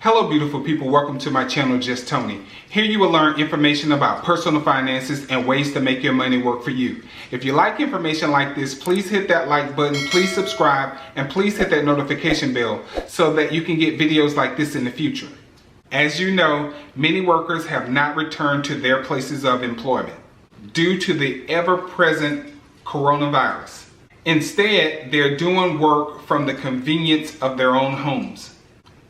Hello beautiful people, welcome to my channel Just Tony. Here you will learn information about personal finances and ways to make your money work for you. If you like information like this, please hit that like button, please subscribe, and please hit that notification bell so that you can get videos like this in the future. As you know, many workers have not returned to their places of employment due to the ever-present coronavirus. Instead, they're doing work from the convenience of their own homes.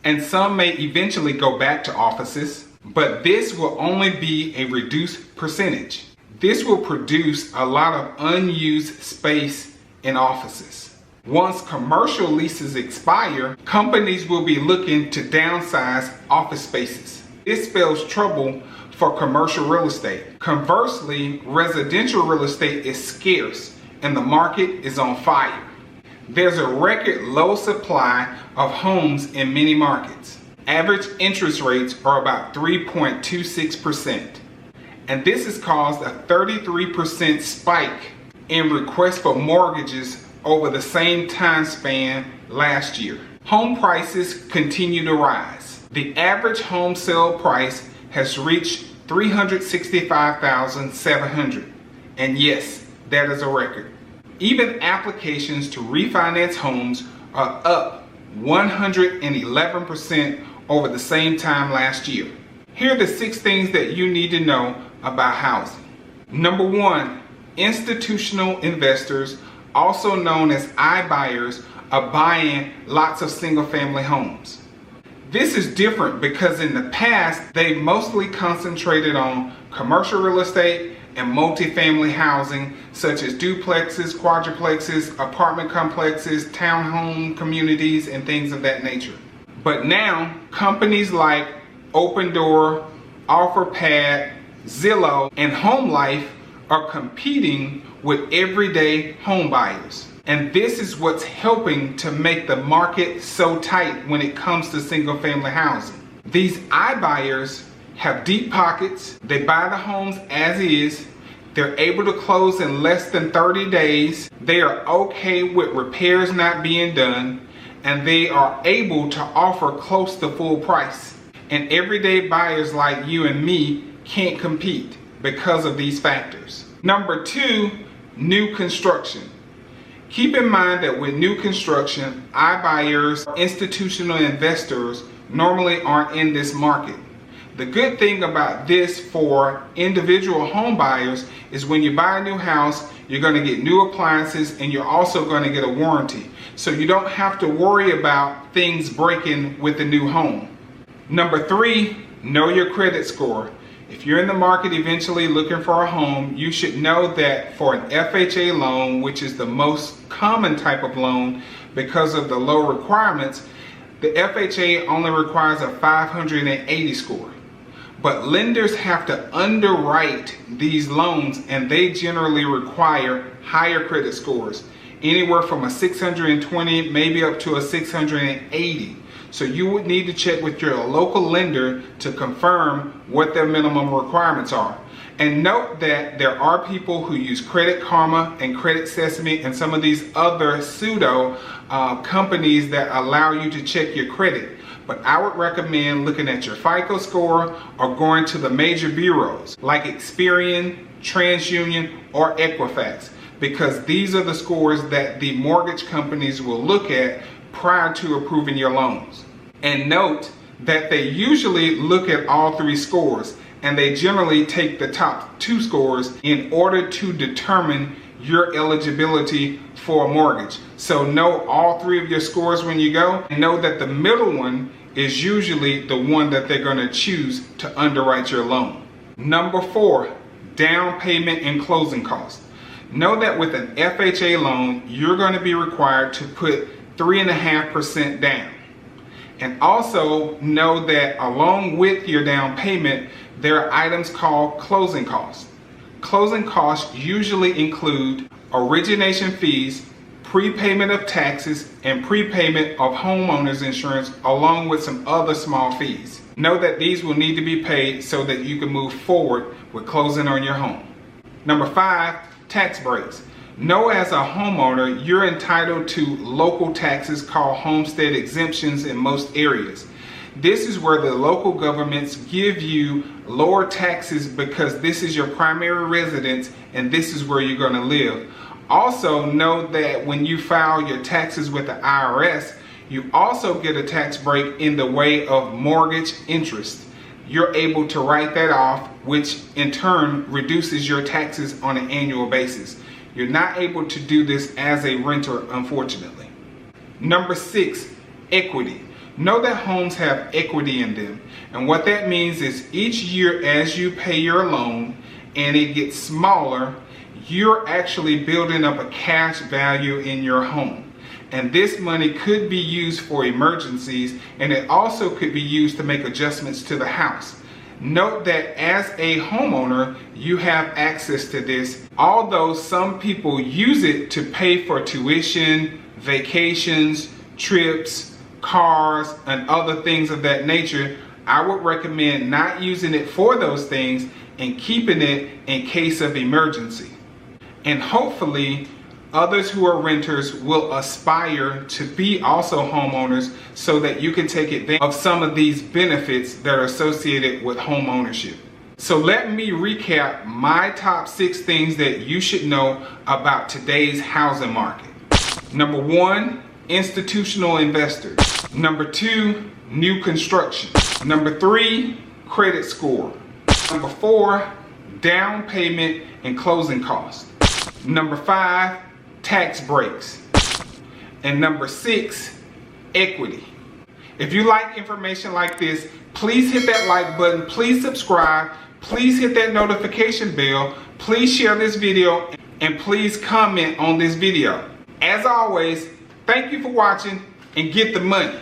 And some may eventually go back to offices, but this will only be a reduced percentage. This will produce a lot of unused space in offices. Once commercial leases expire, companies will be looking to downsize office spaces. This spells trouble for commercial real estate. Conversely, residential real estate is scarce and the market is on fire. There's a record low supply of homes in many markets. Average interest rates are about 3.26%. And this has caused a 33% spike in requests for mortgages over the same time span last year. Home prices continue to rise. The average home sale price has reached $365,700. And yes, that is a record. Even applications to refinance homes are up 111% over the same time last year. Here are the 6 things that you need to know about housing. Number 1, institutional investors, also known as iBuyers, are buying lots of single-family homes. This is different because in the past, they mostly concentrated on commercial real estate and multifamily housing such as duplexes, quadruplexes, apartment complexes, townhome communities, and things of that nature. But now, companies like Opendoor, OfferPad, Zillow, and HomeLife are competing with everyday home buyers. And this is what's helping to make the market so tight when it comes to single-family housing. These iBuyers have deep pockets, they buy the homes as is, they're able to close in less than 30 days, they are okay with repairs not being done, and they are able to offer close to full price. And everyday buyers like you and me can't compete because of these factors. Number 2, new construction. Keep in mind that with new construction, iBuyers, institutional investors normally aren't in this market. The good thing about this for individual home buyers is when you buy a new house, you're going to get new appliances and you're also going to get a warranty. So you don't have to worry about things breaking with the new home. Number 3, know your credit score. If you're in the market eventually looking for a home, you should know that for an FHA loan, which is the most common type of loan because of the low requirements, the FHA only requires a 580 score. But lenders have to underwrite these loans and they generally require higher credit scores, anywhere from a 620 maybe up to a 680. So you would need to check with your local lender to confirm what their minimum requirements are. And note that there are people who use Credit Karma and Credit Sesame and some of these other pseudo companies that allow you to check your credit. But I would recommend looking at your FICO score or going to the major bureaus like Experian, TransUnion, or Equifax, because these are the scores that the mortgage companies will look at prior to approving your loans. And note that they usually look at all 3 scores and they generally take the top 2 scores in order to determine your eligibility for a mortgage. So know all 3 of your scores when you go, and know that the middle one is usually the one that they're going to choose to underwrite your loan. Number 4, down payment and closing costs. Know that with an FHA loan, you're going to be required to put 3.5% down. And also know that along with your down payment, there are items called closing costs. Closing costs usually include origination fees, prepayment of taxes, and prepayment of homeowners insurance, along with some other small fees. Know that these will need to be paid so that you can move forward with closing on your home. Number 5, tax breaks. Know as a homeowner, you're entitled to local taxes called homestead exemptions in most areas. This is where the local governments give you lower taxes because this is your primary residence and this is where you're going to live. Also, know that when you file your taxes with the IRS, you also get a tax break in the way of mortgage interest. You're able to write that off, which in turn reduces your taxes on an annual basis. You're not able to do this as a renter, unfortunately. Number 6, equity. Know that homes have equity in them. And what that means is each year as you pay your loan and it gets smaller, you're actually building up a cash value in your home. And this money could be used for emergencies, and it also could be used to make adjustments to the house. Note that as a homeowner, you have access to this, although some people use it to pay for tuition, vacations, trips, cars, and other things of that nature. I would recommend not using it for those things and keeping it in case of emergency. And hopefully, others who are renters will aspire to be also homeowners so that you can take advantage of some of these benefits that are associated with home ownership. So let me recap my top 6 things that you should know about today's housing market. Number 1, institutional investors. Number 2, new construction. Number 3, credit score. Number 4, down payment and closing costs. Number 5, tax breaks. And number 6, equity. If you like information like this, please hit that like button, please subscribe, please hit that notification bell, please share this video, and please comment on this video. As always, thank you for watching and get the money.